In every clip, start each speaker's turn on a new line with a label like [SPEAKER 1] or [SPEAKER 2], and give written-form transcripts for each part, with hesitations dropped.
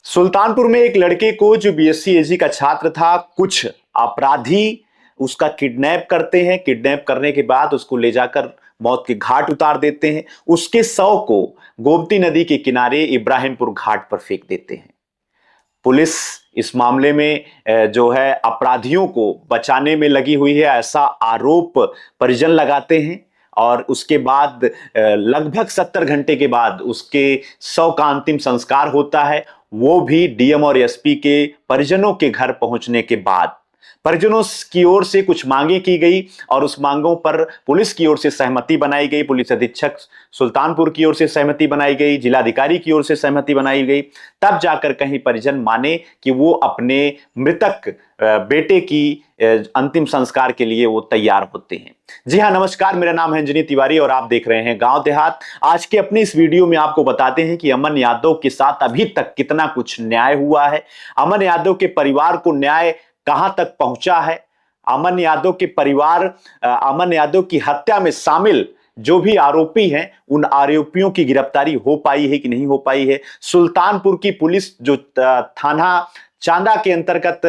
[SPEAKER 1] सुल्तानपुर में एक लड़के को जो बीएससी एजी का छात्र था, कुछ अपराधी उसका किडनैप करते हैं। किडनैप करने के बाद उसको ले जाकर मौत के घाट उतार देते हैं। उसके शव को गोमती नदी के किनारे इब्राहिमपुर घाट पर फेंक देते हैं। पुलिस इस मामले में जो है अपराधियों को बचाने में लगी हुई है, ऐसा आरोप परिजन लगाते हैं। और उसके बाद लगभग 70 घंटे के बाद उसके शव का अंतिम संस्कार होता है, वो भी डीएम और एसपी के परिजनों के घर पहुंचने के बाद। परिजनों की ओर से कुछ मांगे की गई और उस मांगों पर पुलिस की ओर से सहमति बनाई गई। पुलिस अधीक्षक सुल्तानपुर की ओर से सहमति बनाई गई, जिलाधिकारी की ओर से सहमति बनाई गई। तब जाकर कहीं परिजन माने कि वो अपने मृतक बेटे की अंतिम संस्कार के लिए वो तैयार होते हैं। जी हाँ, नमस्कार, मेरा नाम है अंजनी तिवारी और आप देख रहे हैं गांव देहात। आज के अपनी इस वीडियो में आपको बताते हैं कि अमन यादव के साथ अभी तक कितना कुछ न्याय हुआ है, अमन यादव के परिवार को न्याय कहां तक पहुंचा है, अमन यादव के परिवार अमन यादव की हत्या में शामिल जो भी आरोपी हैं उन आरोपियों की गिरफ्तारी हो पाई है कि नहीं हो पाई है। सुल्तानपुर की पुलिस जो थाना चांदा के अंतर्गत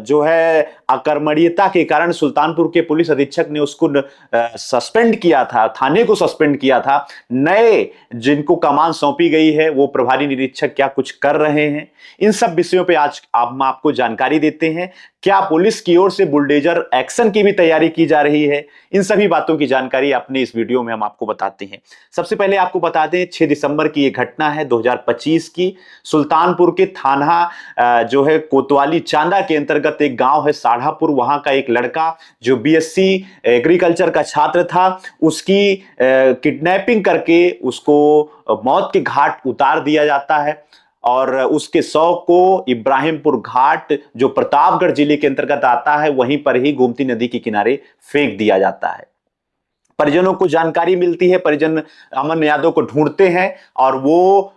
[SPEAKER 1] जो है अकर्मण्यता के कारण सुल्तानपुर के पुलिस अधीक्षक ने उसको सस्पेंड किया था, थाने को सस्पेंड किया था। नए जिनको कमान सौंपी गई है वो प्रभारी निरीक्षक क्या कुछ कर रहे हैं, इन सब विषयों पे आज हम आपको जानकारी देते हैं। क्या पुलिस की ओर से बुलडोजर एक्शन की भी तैयारी की जा रही है, इन सभी बातों की जानकारी अपने इस वीडियो में हम आपको बताते हैं। सबसे पहले आपको बता दें 6 दिसंबर की ये घटना है 2025 की। सुल्तानपुर के थाना जो है कोतवाली चांदा के अंतर्गत एक गांव है साढ़ापुर, वहां का एक लड़का जो बीएससी एग्रीकल्चर का छात्र था, उसकी किडनैपिंग करके उसको मौत के घाट उतार दिया जाता है और उसके शव को इब्राहिमपुर घाट जो प्रतापगढ़ जिले के अंतर्गत आता है वहीं पर ही गोमती नदी के किनारे फेंक दिया जाता है। परिजनों को जानकारी मिलती है, परिजन अमन यादव को ढूंढते हैं और वो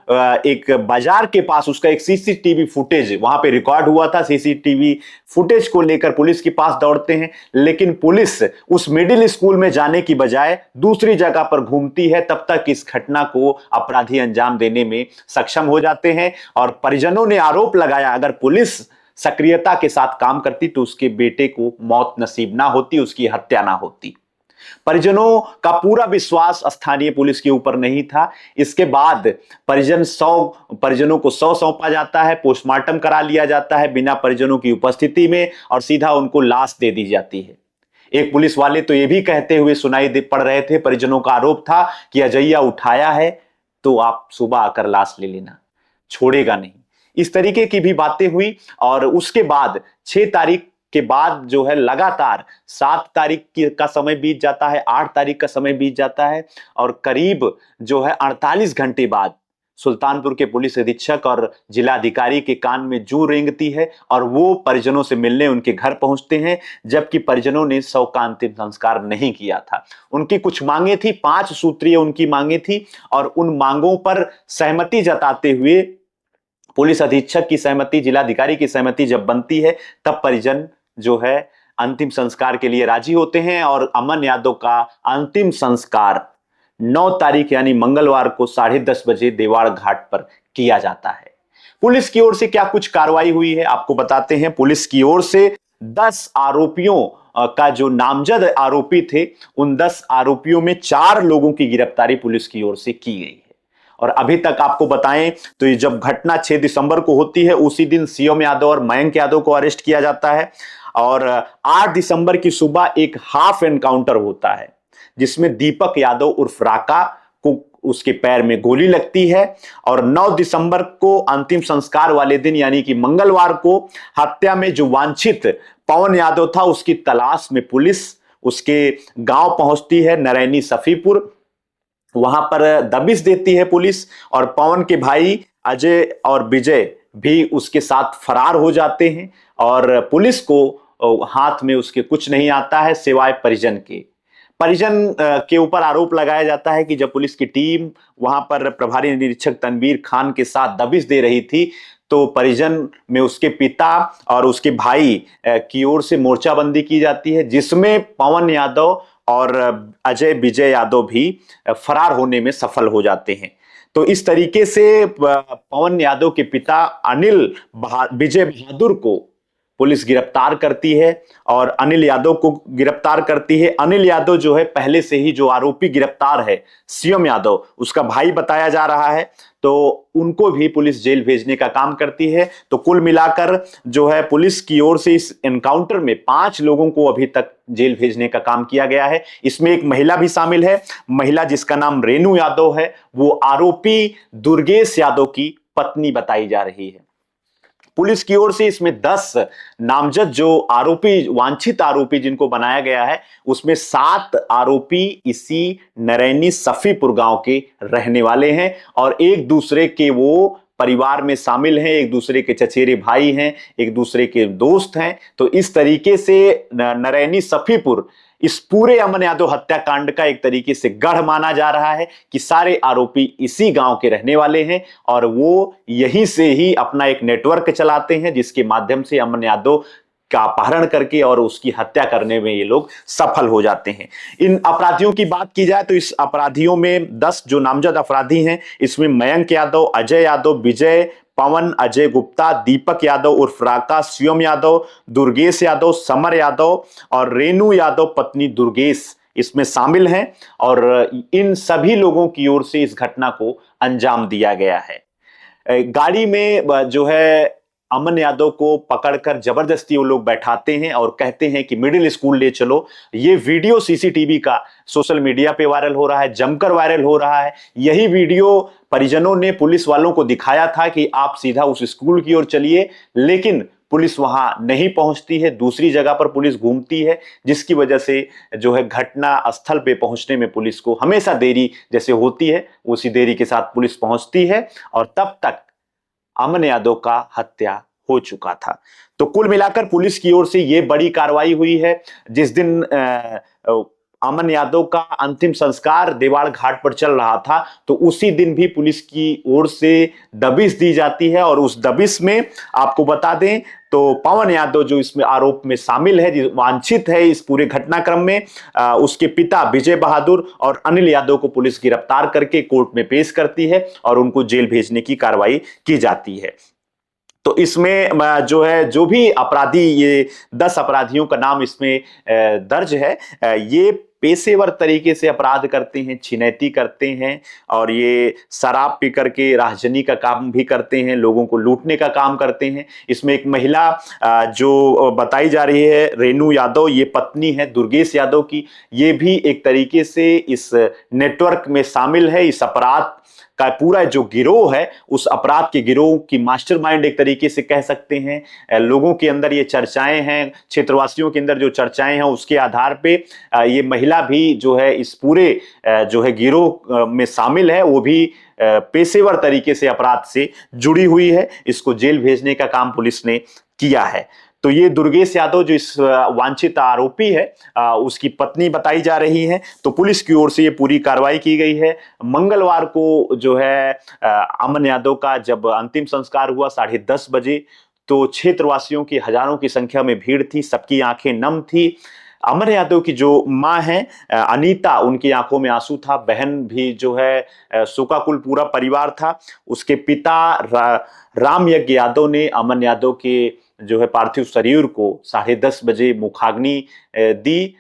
[SPEAKER 1] एक बाजार के पास उसका एक सीसीटीवी फुटेज वहां पे रिकॉर्ड हुआ था। सीसीटीवी फुटेज को लेकर पुलिस के पास दौड़ते हैं, लेकिन पुलिस उस मिडिल स्कूल में जाने की बजाय दूसरी जगह पर घूमती है। तब तक इस घटना को अपराधी अंजाम देने में सक्षम हो जाते हैं और परिजनों ने आरोप लगाया अगर पुलिस सक्रियता के साथ काम करती तो उसके बेटे को मौत नसीब ना होती, उसकी हत्या ना होती। परिजनों का पूरा विश्वास स्थानीय पुलिस के ऊपर नहीं था। इसके बाद परिजनों को 100 सौंपा जाता है, पोस्टमार्टम करा लिया जाता है बिना परिजनों की उपस्थिति में और सीधा उनको लाश दे दी जाती है। एक पुलिस वाले तो यह भी कहते हुए सुनाई पड़ रहे थे, परिजनों का आरोप था कि अजैया उठाया है तो आप सुबह आकर लाश ले लेना, छोड़ेगा नहीं। इस तरीके की भी बातें हुई और उसके बाद 6 तारीख के बाद जो है लगातार 7 तारीख का समय बीत जाता है, 8 तारीख का समय बीत जाता है और करीब जो है 48 घंटे बाद सुल्तानपुर के पुलिस अधीक्षक और जिलाधिकारी के कान में जूं रेंगती है और वो परिजनों से मिलने उनके घर पहुंचते हैं, जबकि परिजनों ने शव का अंतिम संस्कार नहीं किया था। उनकी कुछ मांगे थी, 5 सूत्रीय उनकी मांगे थी और उन मांगों पर सहमति जताते हुए पुलिस अधीक्षक की सहमति, जिलाधिकारी की सहमति जब बनती है तब परिजन जो है अंतिम संस्कार के लिए राजी होते हैं और अमन यादव का अंतिम संस्कार 9 तारीख यानी मंगलवार को 10:30 बजे देवाड़ घाट पर किया जाता है। पुलिस की ओर से क्या कुछ कार्रवाई हुई है आपको बताते हैं। पुलिस की ओर से 10 आरोपियों का जो नामजद आरोपी थे, उन 10 आरोपियों में 4 लोगों की गिरफ्तारी पुलिस की ओर से की गई। और अभी तक आपको बताएं तो ये जब घटना 6 दिसंबर को होती है उसी दिन शिवम यादव और मयंक यादव को अरेस्ट किया जाता है और 8 दिसंबर की सुबह एक हाफ एनकाउंटर होता है जिसमें दीपक यादव उर्फ राका को उसके पैर में गोली लगती है और 9 दिसंबर को अंतिम संस्कार वाले दिन यानी कि मंगलवार को हत्या में जो वांछित पवन यादव था उसकी तलाश में पुलिस उसके गांव पहुंचती है, नरैनी सफीपुर। वहां पर दबिश देती है पुलिस और पवन के भाई अजय और विजय भी उसके साथ फरार हो जाते हैं और पुलिस को हाथ में उसके कुछ नहीं आता है सिवाय परिजन के। परिजन के ऊपर आरोप लगाया जाता है कि जब पुलिस की टीम वहां पर प्रभारी निरीक्षक तनवीर खान के साथ दबिश दे रही थी तो परिजन में उसके पिता और उसके भाई की ओर से मोर्चाबंदी की जाती है, जिसमें पवन यादव और अजय विजय यादव भी फरार होने में सफल हो जाते हैं। तो इस तरीके से पवन यादव के पिता विजय बहादुर को पुलिस गिरफ्तार करती है और अनिल यादव को गिरफ्तार करती है। अनिल यादव जो है पहले से ही जो आरोपी गिरफ्तार है शिवम यादव, उसका भाई बताया जा रहा है, तो उनको भी पुलिस जेल भेजने का काम करती है। तो कुल मिलाकर जो है पुलिस की ओर से इस एनकाउंटर में 5 लोगों को अभी तक जेल भेजने का काम किया गया है। इसमें एक महिला भी शामिल है, महिला जिसका नाम रेनू यादव है, वो आरोपी दुर्गेश यादव की पत्नी बताई जा रही है। पुलिस की ओर से इसमें 10 नामजद जो आरोपी, वांछित आरोपी जिनको बनाया गया है, उसमें 7 आरोपी इसी नरैनी सफीपुर गांव के रहने वाले हैं और एक दूसरे के वो परिवार में शामिल हैं, एक दूसरे के चचेरे भाई हैं, एक दूसरे के दोस्त हैं। तो इस तरीके से नरैनी सफीपुर इस पूरे अमन यादव हत्याकांड का एक तरीके से गढ़ माना जा रहा है कि सारे आरोपी इसी गांव के रहने वाले हैं और वो यहीं से ही अपना एक नेटवर्क चलाते हैं जिसके माध्यम से अमन यादव का अपहरण करके और उसकी हत्या करने में ये लोग सफल हो जाते हैं। इन अपराधियों की बात की जाए तो इस अपराधियों में 10 जो नामजद अपराधी हैं, इसमें मयंक यादव, अजय यादव, विजय, पवन, अजय गुप्ता, दीपक यादव उर्फ राका, शिवम यादव, दुर्गेश यादव, समर यादव और रेनू यादव पत्नी दुर्गेश इसमें शामिल हैं और इन सभी लोगों की ओर से इस घटना को अंजाम दिया गया है। गाड़ी में जो है अमन यादव को पकड़कर जबरदस्ती वो लोग बैठाते हैं और कहते हैं कि मिडिल स्कूल ले चलो। ये वीडियो सीसीटीवी का सोशल मीडिया पे वायरल हो रहा है, जमकर वायरल हो रहा है। यही वीडियो परिजनों ने पुलिस वालों को दिखाया था कि आप सीधा उस स्कूल की ओर चलिए, लेकिन पुलिस वहां नहीं पहुंचती है, दूसरी जगह पर पुलिस घूमती है, जिसकी वजह से जो है घटना स्थल पे पहुंचने में पुलिस को हमेशा देरी जैसे होती है, उसी देरी के साथ पुलिस पहुंचती है और तब तक अमन यादव का हत्या हो चुका था। तो कुल मिलाकर पुलिस की ओर से यह बड़ी कार्रवाई हुई है। जिस दिन अमन यादव का अंतिम संस्कार देवाड़ घाट पर चल रहा था, तो उसी दिन भी पुलिस की ओर से दबिश दी जाती है और उस दबिश में आपको बता दें तो पवन यादव जो इसमें आरोप में शामिल है, जो वांछित है इस पूरे घटनाक्रम में, उसके पिता विजय बहादुर और अनिल यादव को पुलिस गिरफ्तार करके कोर्ट में पेश करती है और उनको जेल भेजने की कार्रवाई की जाती है। तो इसमें जो है जो भी अपराधी, ये 10 अपराधियों का नाम इसमें दर्ज है, ये पेशेवर तरीके से अपराध करते हैं, छिनैती करते हैं और ये शराब पी करके राहजनी का काम भी करते हैं, लोगों को लूटने का काम करते हैं। इसमें एक महिला जो बताई जा रही है रेनू यादव, ये पत्नी है दुर्गेश यादव की, ये भी एक तरीके से इस नेटवर्क में शामिल है। इस अपराध का पूरा जो गिरोह है, उस अपराध के गिरोह की मास्टरमाइंड एक तरीके से कह सकते हैं। लोगों के अंदर ये चर्चाएं हैं, क्षेत्रवासियों के अंदर जो चर्चाएं हैं, उसके आधार पे ये महिला भी जो है इस पूरे जो है गिरोह में शामिल है, वो भी पेशेवर तरीके से अपराध से जुड़ी हुई है। इसको जेल भेजने का काम पुलिस ने किया है। तो ये दुर्गेश यादव जो इस वांछित आरोपी है, उसकी पत्नी बताई जा रही है। तो पुलिस की ओर से ये पूरी कार्रवाई की गई है। मंगलवार को जो है अमन यादव का जब अंतिम संस्कार हुआ 10:30 बजे, तो क्षेत्रवासियों की हजारों की संख्या में भीड़ थी, सबकी आंखें नम थी। अमन यादव की जो माँ है अनीता, उनकी आंखों में आंसू था। बहन भी जो है शोकाकुल पूरा परिवार था। उसके पिता राम यज्ञ यादव ने अमन यादव के जो है पार्थिव शरीर को 10:30 बजे मुखाग्नि दी।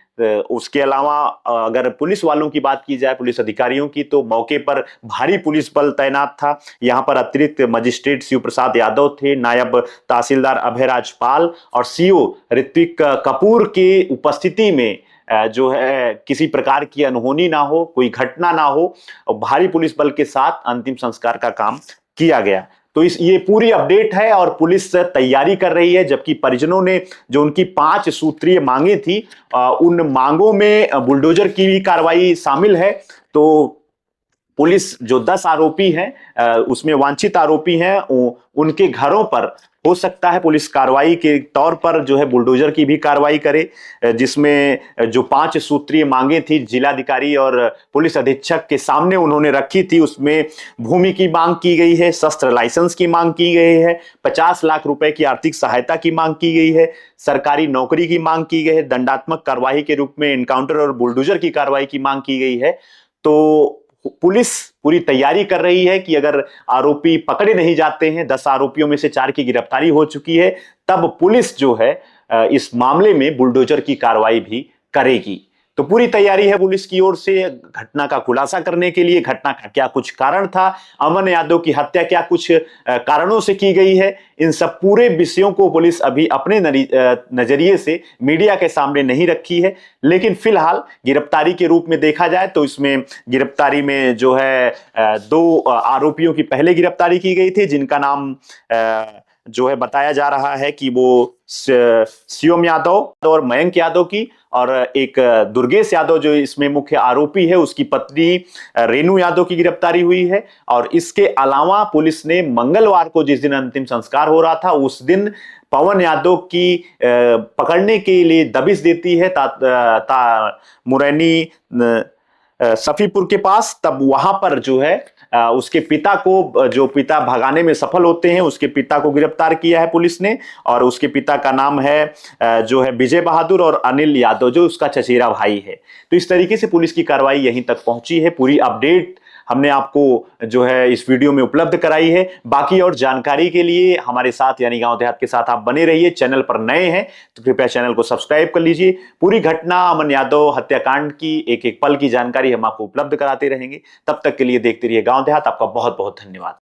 [SPEAKER 1] उसके अलावा अगर पुलिस वालों की बात की जाए, पुलिस अधिकारियों की, तो मौके पर भारी पुलिस बल तैनात था। यहाँ पर अतिरिक्त मजिस्ट्रेट शिव प्रसाद यादव थे, नायब तहसीलदार अभय राजपाल और सीओ ऋत्विक कपूर की उपस्थिति में जो है किसी प्रकार की अनहोनी ना हो, कोई घटना ना हो, और भारी पुलिस बल के साथ अंतिम संस्कार का काम किया गया। तो ये पूरी अपडेट है और पुलिस तैयारी कर रही है, जबकि परिजनों ने जो उनकी 5 सूत्रीय मांगे थी, उन मांगों में बुलडोजर की भी कार्रवाई शामिल है। तो पुलिस जो 10 आरोपी हैं, उसमें वांछित आरोपी हैं, उनके घरों पर हो सकता है पुलिस कार्रवाई के तौर पर जो है बुलडोजर की भी कार्रवाई करे, जिसमें जो 5 सूत्रीय मांगे थी जिलाधिकारी और पुलिस अधीक्षक के सामने उन्होंने रखी थी। उसमें भूमि की मांग की गई है, शस्त्र लाइसेंस की मांग की गई है, 50 लाख रुपए की आर्थिक सहायता की मांग की गई है, सरकारी नौकरी की मांग की गई है, दंडात्मक कार्रवाई के रूप में एनकाउंटर और बुलडोजर की कार्रवाई की मांग की गई है। तो पुलिस पूरी तैयारी कर रही है कि अगर आरोपी पकड़े नहीं जाते हैं, 10 आरोपियों में से 4 की गिरफ्तारी हो चुकी है, तब पुलिस जो है इस मामले में बुलडोजर की कार्रवाई भी करेगी। तो पूरी तैयारी है पुलिस की ओर से घटना का खुलासा करने के लिए, घटना का क्या कुछ कारण था, अमन यादव की हत्या क्या कुछ कारणों से की गई है, इन सब पूरे विषयों को पुलिस अभी अपने नजरिए से मीडिया के सामने नहीं रखी है। लेकिन फिलहाल गिरफ्तारी के रूप में देखा जाए तो इसमें गिरफ्तारी में जो है 2 आरोपियों की पहले गिरफ्तारी की गई थी, जिनका नाम जो है बताया जा रहा है कि वो शिवम यादव और मयंक यादव की, और एक दुर्गेश यादव जो इसमें मुख्य आरोपी है उसकी पत्नी रेनू यादव की गिरफ्तारी हुई है। और इसके अलावा पुलिस ने मंगलवार को, जिस दिन अंतिम संस्कार हो रहा था, उस दिन पवन यादव की पकड़ने के लिए दबिश देती है मुरैनी सफीपुर के पास। तब वहां पर जो है उसके पिता को, जो पिता भगाने में सफल होते हैं, उसके पिता को गिरफ्तार किया है पुलिस ने। और उसके पिता का नाम है जो है विजय बहादुर और अनिल यादव, जो उसका चचेरा भाई है। तो इस तरीके से पुलिस की कार्रवाई यहीं तक पहुंची है। पूरी अपडेट हमने आपको जो है इस वीडियो में उपलब्ध कराई है। बाकी और जानकारी के लिए हमारे साथ यानी गांव देहात के साथ आप बने रहिए। चैनल पर नए हैं तो कृपया चैनल को सब्सक्राइब कर लीजिए। पूरी घटना अमन यादव हत्याकांड की एक एक पल की जानकारी हम आपको उपलब्ध कराते रहेंगे। तब तक के लिए देखते रहिए गांव देहात। आपका बहुत बहुत धन्यवाद।